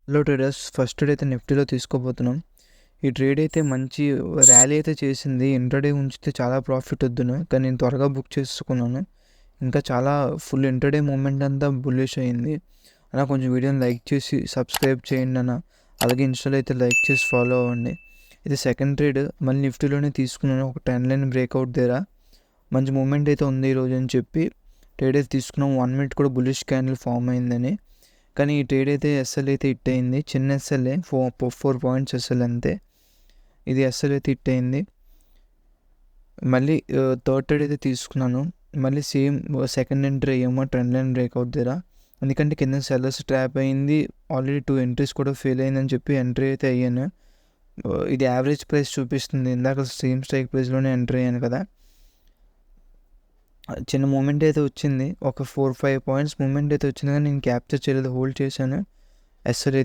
Hello traders, first trade అయితే నిఫ్టీలో తీసుకోబోతున్నాం. ఈ ట్రేడ్ అయితే మంచి ర్యాలీ అయితే చేసింది. ఇంట్రాడే ఉంచితే చాలా ప్రాఫిట్ వద్దును, కానీ నేను త్వరగా బుక్ చేసుకున్నాను. ఇంకా చాలా ఫుల్ ఇంట్రాడే మూమెంట్ అంతా బుల్లిష్ అయింది అన్న. కొంచెం వీడియోని లైక్ చేసి సబ్స్క్రైబ్ చేయండి అన్న. అలాగే ఇన్స్టాలో అయితే లైక్ చేసి ఫాలో అవ్వండి. ఇది సెకండ్ ట్రేడ్, మళ్ళీ నిఫ్టీలోనే తీసుకున్నాను. ఒక 10 లైన్ బ్రేక్అవుట్ దగ్గర మంచి మూమెంట్ అయితే ఉంది ఈరోజు అని చెప్పి ట్రేడ్ అయితే తీసుకున్నాం. 1 మినిట్ కూడా బుల్లిష్ క్యాండిల్ ఫామ్ అయిందని. కానీ ఈ ట్రేడ్ అయితే ఎస్ఎల్ అయితే హిట్ అయింది. చిన్న ఎస్ఎల్ఏ 4 పాయింట్స్ ఎస్ఎల్ అంతే. ఇది ఎస్ఎల్ అయితే హిట్ అయింది. మళ్ళీ థర్డ్ ట్రేడ్ అయితే తీసుకున్నాను. మళ్ళీ సేమ్ సెకండ్ ఎంట్రీ అయ్యామో ట్రెండ్ లైన్ బ్రేక్అవుట్ దగ్గర. ఎందుకంటే కింద సెల్లర్స్ ట్రాప్ అయింది. ఆల్రెడీ 2 ఎంట్రీస్ కూడా ఫెయిల్ అయిందని చెప్పి ఎంట్రీ అయితే అయ్యాను. ఇది యావరేజ్ ప్రైస్ చూపిస్తుంది. ఇందాక సేమ్ స్ట్రైక్ ప్రైస్లోనే ఎంట్రీ అయ్యాను కదా. చిన్న మూమెంట్ అయితే వచ్చింది, ఒక 4-5 పాయింట్స్ మూమెంట్ అయితే వచ్చింది, కానీ నేను క్యాప్చర్ చేయలేదు, హోల్డ్ చేశాను. ఎస్ఎల్